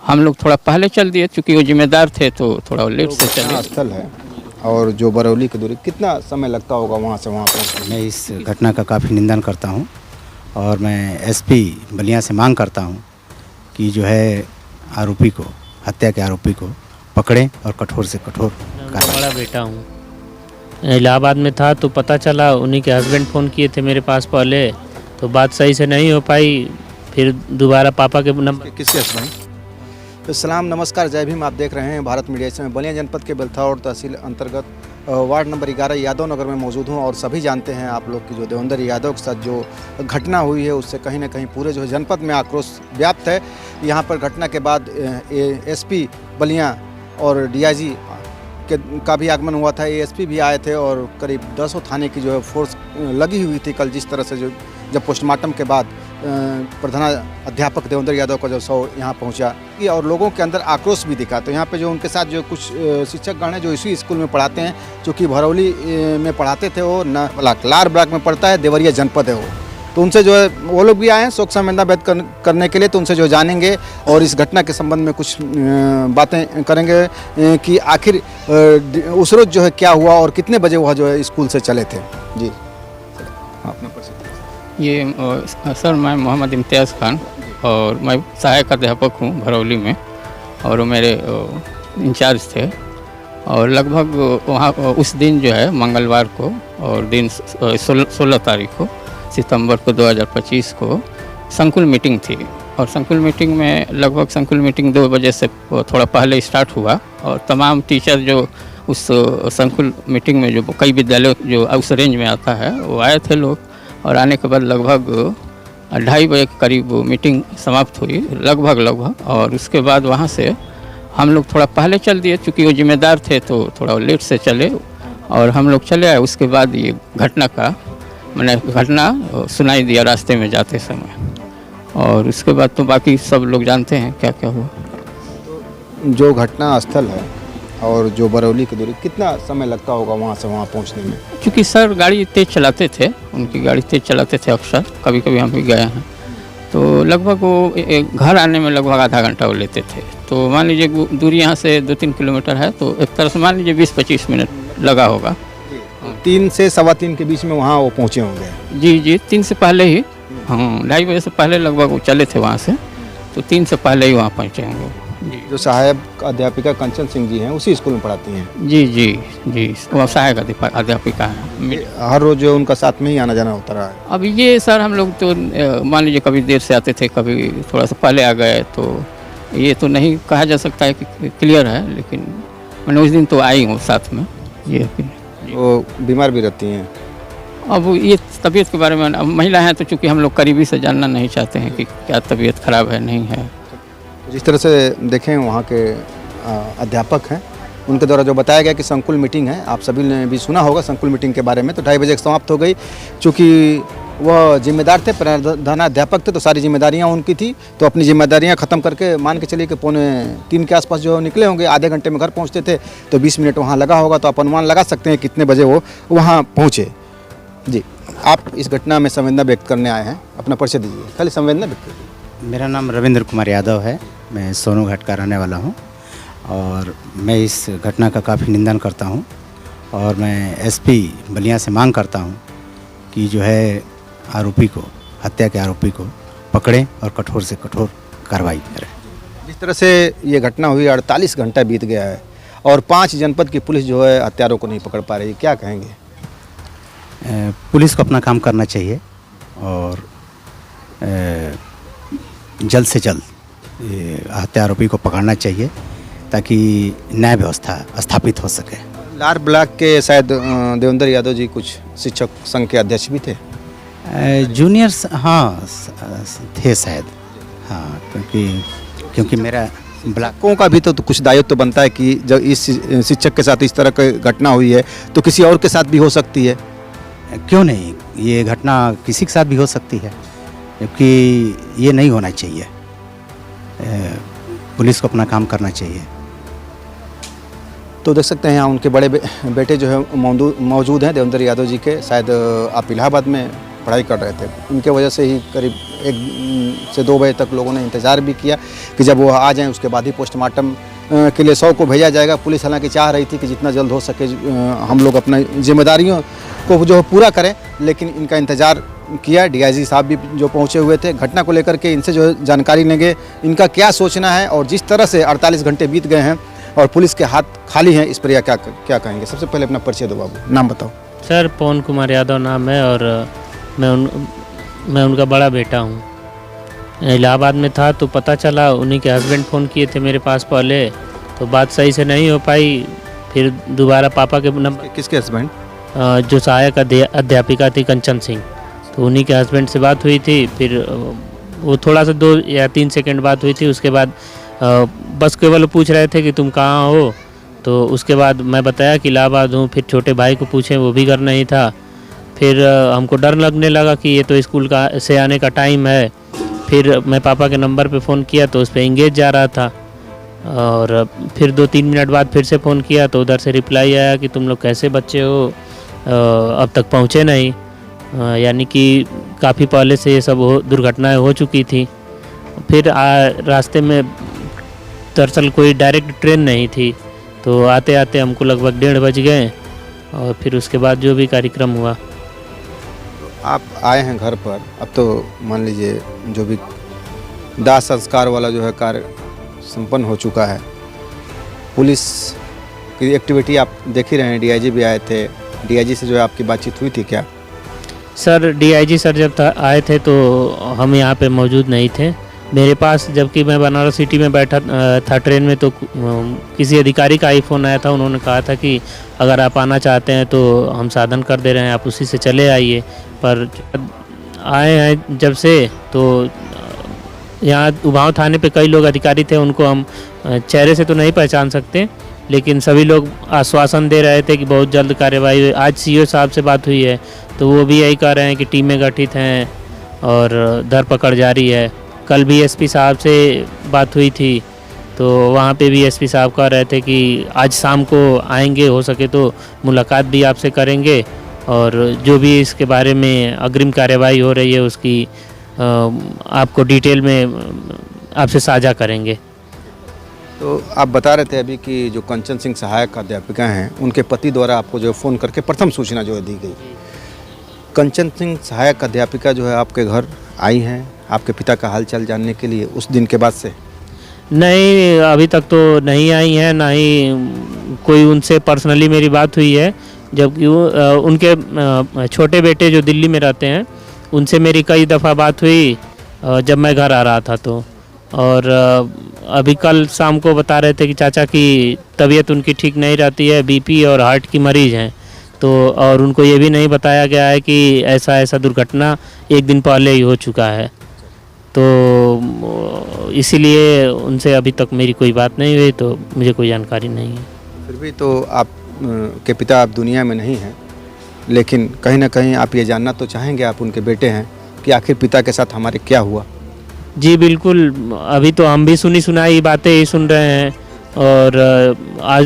हम लोग थोड़ा पहले चल दिए, चूँकि वो जिम्मेदार थे तो थोड़ा लेट से चले। स्थल है और जो बरौली की दूरी, कितना समय लगता होगा वहाँ से वहाँ पहुँचने में? मैं इस घटना का काफ़ी निंदन करता हूँ और मैं एसपी बलिया से मांग करता हूँ कि जो है आरोपी को, हत्या के आरोपी को पकड़ें और कठोर से कठोर कार्रवाई। बड़ा बेटा हूँ, इलाहाबाद में था तो पता चला, उन्हीं के हस्बैंड फ़ोन किए थे मेरे पास पहले, तो बात सही से नहीं हो पाई, फिर दोबारा पापा के नंबर। किसके हस्बैंड? तो सलाम, नमस्कार, जय भीम। आप देख रहे हैं भारत मीडिया। इस समय बलिया जनपद के बेलथौर तहसील अंतर्गत वार्ड नंबर 11 यादव नगर में मौजूद हूं और सभी जानते हैं आप लोग की जो देवेंद्र यादव के साथ जो घटना हुई है उससे कहीं ना कहीं पूरे जो जनपद में आक्रोश व्याप्त है। यहाँ पर घटना के बाद एसपी बलिया और डीआईजी का भी आगमन हुआ था, एएसपी भी आए थे और करीब 10 थाने की जो है फोर्स लगी हुई थी। कल जिस तरह से जो जब पोस्टमार्टम के बाद प्रधान अध्यापक देवेंद्र यादव का जो शव यहाँ पहुँचा और लोगों के अंदर आक्रोश भी दिखा, तो यहाँ पे जो उनके साथ जो कुछ शिक्षकगण हैं जो इसी स्कूल में पढ़ाते हैं, चूँकि भरौली में पढ़ाते थे, वो लार ब्लॉक में पढ़ता है, देवरिया जनपद है वो, तो उनसे जो है वो लोग भी आए हैं शोक संवेदना व्यक्त करने के लिए। तो उनसे जो जानेंगे और इस घटना के संबंध में कुछ बातें करेंगे कि आखिर उस रोज़ जो है क्या हुआ और कितने बजे वह जो है स्कूल से चले थे। जी अपना परिचय। ये सर, मैं मोहम्मद इम्तियाज़ खान और मैं सहायक अध्यापक हूँ भरौली में, और वो मेरे इंचार्ज थे। और लगभग वहाँ उस दिन जो है मंगलवार को और दिन 16 तारीख को सितंबर को 2025 को संकुल मीटिंग थी, और संकुल मीटिंग में लगभग संकुल मीटिंग 2 बजे से थोड़ा पहले स्टार्ट हुआ और तमाम टीचर जो उस संकुल मीटिंग में जो कई विद्यालय जो उस रेंज में आता है वो आए थे लोग, और आने के बाद लगभग 2:30 बजे के करीब मीटिंग समाप्त हुई लगभग। और उसके बाद वहाँ से हम लोग थोड़ा पहले चल दिए, चूँकि वो जिम्मेदार थे तो थोड़ा लेट से चले और हम लोग चले आए। उसके बाद ये घटना सुनाई दिया रास्ते में जाते समय, और उसके बाद तो बाकी सब लोग जानते हैं क्या क्या हुआ। जो घटना स्थल है और जो बरौली की दूरी, कितना समय लगता होगा वहाँ से वहाँ पहुँचने में? क्योंकि सर गाड़ी तेज़ चलाते थे, उनकी गाड़ी तेज़ चलाते थे अक्सर, कभी कभी हम भी गए हैं, तो लगभग वो घर आने में लगभग आधा घंटा वो लेते थे। तो मान लीजिए दूरी यहाँ से 2-3 किलोमीटर है, तो एक तरह से मान लीजिए 20-25 मिनट लगा होगा। 3 से 3:15 के बीच में वहाँ वो पहुँचे होंगे? जी 3 से पहले ही, हाँ 2:30 बजे से पहले लगभग वो चले थे वहाँ से, तो 3 से पहले ही वहाँ पहुँचे होंगे। जो सहायक अध्यापिका कंचन सिंह जी हैं उसी स्कूल में पढ़ाती हैं? जी वो सहायक अध्यापिका है। हर रोज जो उनका साथ में ही आना जाना होता रहा है? अब ये सर हम लोग तो मान लीजिए कभी देर से आते थे, कभी थोड़ा सा पहले आ गए, तो ये तो नहीं कहा जा सकता है कि क्लियर है, लेकिन मैंने उस दिन तो आई हूँ साथ में। ये वो बीमार भी रहती हैं? अब ये तबीयत के बारे में, अब महिला हैं तो चूँकि हम लोग करीबी से जानना नहीं चाहते हैं कि क्या तबीयत खराब है नहीं है। जिस तरह से देखें वहाँ के अध्यापक हैं, उनके द्वारा जो बताया गया कि संकुल मीटिंग है, आप सभी ने भी सुना होगा संकुल मीटिंग के बारे में, तो 2:30 बजे समाप्त हो गई। चूँकि वह जिम्मेदार थे, प्रधानाध्यापक थे, तो सारी जिम्मेदारियाँ उनकी थी, तो अपनी जिम्मेदारियाँ ख़त्म करके मान के चलिए कि 2:45 के आसपास जो निकले होंगे, आधे घंटे में घर पहुँचते थे, तो 20 मिनट वहाँ लगा होगा, तो आप अनुमान लगा सकते हैं कितने बजे वो वहाँ पहुँचे। जी, आप इस घटना में संवेदना व्यक्त करने आए हैं, अपना परिचय दीजिए, खाली संवेदना व्यक्त कीजिए। मेरा नाम रविंद्र कुमार यादव है, मैं सोनू घाट का रहने वाला हूं और मैं इस घटना का काफ़ी निंदन करता हूं और मैं एसपी बलिया से मांग करता हूं कि जो है आरोपी को, हत्या के आरोपी को पकड़ें और कठोर से कठोर कार्रवाई करें। जिस तरह से ये घटना हुई, 48 घंटा बीत गया है और 5 जनपद की पुलिस जो है हत्यारों को नहीं पकड़ पा रही, क्या कहेंगे? पुलिस को अपना काम करना चाहिए और जल्द से जल्द हत्या आरोपी को पकड़ना चाहिए ताकि न्याय व्यवस्था स्थापित हो सके। लार ब्लॉक के शायद देवेंद्र यादव जी कुछ शिक्षक संघ के अध्यक्ष भी थे? जूनियर्स हाँ थे शायद, हाँ, क्योंकि मेरा ब्लॉकों का भी तो कुछ दायित्व तो बनता है कि जब इस शिक्षक के साथ इस तरह की घटना हुई है तो किसी और के साथ भी हो सकती है। क्यों नहीं, ये घटना किसी के साथ भी हो सकती है, क्योंकि ये नहीं होना चाहिए। पुलिस को अपना काम करना चाहिए। तो देख सकते हैं यहाँ उनके बड़े बेटे जो है मौजूद हैं, देवेंद्र यादव जी के। शायद आप इलाहाबाद में पढ़ाई कर रहे थे। इनके वजह से ही करीब 1 से 2 बजे तक लोगों ने इंतज़ार भी किया कि जब वो आ जाएं उसके बाद ही पोस्टमार्टम के लिए 100 को भेजा जाएगा। पुलिस हालांकि चाह रही थी कि जितना जल्द हो सके हम लोग अपना जिम्मेदारियों को जो पूरा करें, लेकिन इनका इंतज़ार किया। डीआईजी साहब भी जो पहुंचे हुए थे, घटना को लेकर के इनसे जो है जानकारी लेंगे, इनका क्या सोचना है और जिस तरह से 48 घंटे बीत गए हैं और पुलिस के हाथ खाली हैं, इस पर क्या कहेंगे। सबसे पहले अपना परिचय दो बाबू, नाम बताओ। सर पवन कुमार यादव नाम है और मैं उनका बड़ा बेटा हूँ। इलाहाबाद में था तो पता चला, उन्हीं के हस्बैंड फ़ोन किए थे मेरे पास पहले, तो बात सही से नहीं हो पाई। फिर दोबारा पापा के नंबर, किसके हस्बैंड? जो सहायक अध्यापिका थी कंचन सिंह, तो उन्हीं के हस्बैंड से बात हुई थी। फिर वो थोड़ा सा 2 या 3 सेकंड बात हुई थी। उसके बाद बस केवल पूछ रहे थे कि तुम कहाँ हो, तो उसके बाद मैं बताया कि इलाहाबाद हूँ। फिर छोटे भाई को पूछे, वो भी घर नहीं था। फिर हमको डर लगने लगा कि ये तो स्कूल का से आने का टाइम है। फिर मैं पापा के नंबर पे फ़ोन किया तो उस पर इंगेज जा रहा था, और फिर 2-3 मिनट बाद फिर से फ़ोन किया तो उधर से रिप्लाई आया कि तुम लोग कैसे बच्चे हो, अब तक पहुँचे नहीं। यानी कि काफ़ी पहले से ये सब दुर्घटनाएं हो चुकी थी। फिर रास्ते में दरअसल कोई डायरेक्ट ट्रेन नहीं थी, तो आते आते हमको लगभग 1:30 बज गए, और फिर उसके बाद जो भी कार्यक्रम हुआ। आप आए हैं घर पर, अब तो मान लीजिए जो भी दाह संस्कार वाला जो है कार्य संपन्न हो चुका है। पुलिस की एक्टिविटी आप देख ही रहे हैं, डीआईजी भी आए थे। डीआईजी से जो है आपकी बातचीत हुई थी क्या? सर डीआईजी सर जब आए थे तो हम यहाँ पे मौजूद नहीं थे मेरे पास, जबकि मैं बनारस सिटी में बैठा था ट्रेन में, तो किसी अधिकारी का ही फ़ोन आया था। उन्होंने कहा था कि अगर आप आना चाहते हैं तो हम साधन कर दे रहे हैं, आप उसी से चले आइए। पर आए हैं जब से, तो यहाँ उभाव थाने पे कई लोग अधिकारी थे, उनको हम चेहरे से तो नहीं पहचान सकते, लेकिन सभी लोग आश्वासन दे रहे थे कि बहुत जल्द कार्यवाही हुई। आज सीओ साहब से बात हुई है तो वो भी यही कह रहे हैं कि टीमें गठित हैं और धरपकड़ जारी है। कल भी एसपी साहब से बात हुई थी, तो वहाँ पे भी एसपी साहब कह रहे थे कि आज शाम को आएंगे, हो सके तो मुलाकात भी आपसे करेंगे, और जो भी इसके बारे में अग्रिम कार्यवाही हो रही है उसकी आपको डिटेल में आपसे साझा करेंगे। तो आप बता रहे थे अभी कि जो कंचन सिंह सहायक अध्यापिका हैं, उनके पति द्वारा आपको जो फ़ोन करके प्रथम सूचना जो है दी गई। कंचन सिंह सहायक अध्यापिका जो है आपके घर आई हैं आपके पिता का हालचाल जानने के लिए उस दिन के बाद से? नहीं, अभी तक तो नहीं आई हैं, ना ही कोई उनसे पर्सनली मेरी बात हुई है। जबकि उनके छोटे बेटे जो दिल्ली में रहते हैं, उनसे मेरी कई दफ़ा बात हुई जब मैं घर आ रहा था तो। और अभी कल शाम को बता रहे थे कि चाचा की तबीयत उनकी ठीक नहीं रहती है, बीपी और हार्ट की मरीज़ हैं। तो और उनको ये भी नहीं बताया गया है कि ऐसा दुर्घटना 1 दिन पहले ही हो चुका है, तो इसीलिए उनसे अभी तक मेरी कोई बात नहीं हुई, तो मुझे कोई जानकारी नहीं है। फिर भी तो आप के पिता आप दुनिया में नहीं हैं, लेकिन कहीं ना कहीं आप ये जानना तो चाहेंगे, आप उनके बेटे हैं, कि आखिर पिता के साथ हमारे क्या हुआ? जी बिल्कुल, अभी तो हम भी सुनी सुनाई बातें ही सुन रहे हैं, और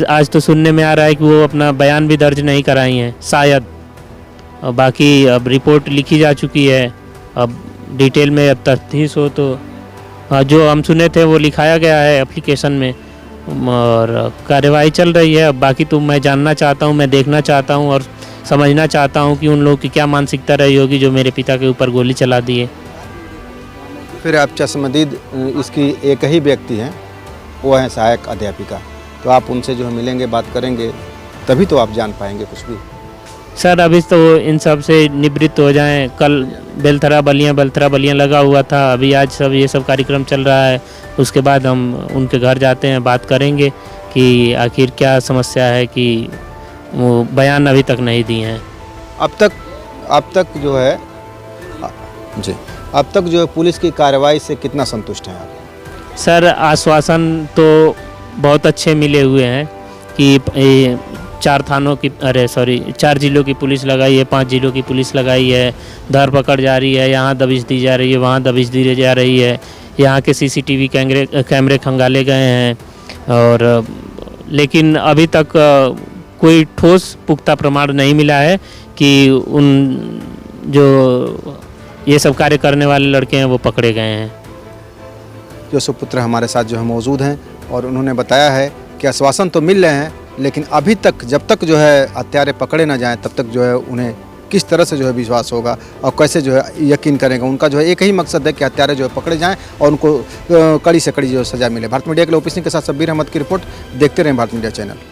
आज तो सुनने में आ रहा है कि वो अपना बयान भी दर्ज नहीं कराई हैं शायद। और बाकी अब रिपोर्ट लिखी जा चुकी है, अब डिटेल में अब तफ्तीश हो तो जो हम सुने थे वो लिखाया गया है एप्लीकेशन में, और कार्यवाही चल रही है। अब बाकी तो मैं जानना चाहता हूँ, मैं देखना चाहता हूँ और समझना चाहता हूँ कि उन लोगों की क्या मानसिकता रही होगी जो मेरे पिता के ऊपर गोली चला दिए। फिर आप चश्मदीद इसकी एक ही व्यक्ति हैं, वो हैं सहायक अध्यापिका, तो आप उनसे जो मिलेंगे, बात करेंगे, तभी तो आप जान पाएंगे कुछ भी। सर अभी तो इन सब से निवृत्त हो जाएं। कल बेलथरा बलियाँ लगा हुआ था, अभी आज ये सब कार्यक्रम चल रहा है। उसके बाद हम उनके घर जाते हैं, बात करेंगे कि आखिर क्या समस्या है, कि वो बयान अभी तक नहीं दिए हैं। अब तक जो है जी, अब तक जो है पुलिस की कार्रवाई से कितना संतुष्ट हैं आप? सर आश्वासन तो बहुत अच्छे मिले हुए हैं कि 4 जिलों की पुलिस लगाई है, 5 जिलों की पुलिस लगाई है, धरपकड़ जारी है, यहाँ दबिश दी जा रही है, वहाँ दबिश दी जा रही है, यहाँ के सीसीटीवी कैमरे खंगाले गए हैं, और लेकिन अभी तक कोई ठोस पुख्ता प्रमाण नहीं मिला है कि उन जो ये सब कार्य करने वाले लड़के हैं वो पकड़े गए हैं। जो सुपुत्र हमारे साथ जो है मौजूद हैं और उन्होंने बताया है कि आश्वासन तो मिल रहे हैं, लेकिन अभी तक जब तक जो है हत्यारे पकड़े ना जाएं तब तक जो है उन्हें किस तरह से जो है विश्वास होगा और कैसे जो है यकीन करेंगे। उनका जो है एक ही मकसद है कि हत्यारे जो है पकड़े जाएं और उनको कड़ी से कड़ी जो सज़ा मिले। भारत मीडिया के लिए ओपी सिंह के साथ शब्बीर अहमद की रिपोर्ट। देखते रहें भारत मीडिया चैनल।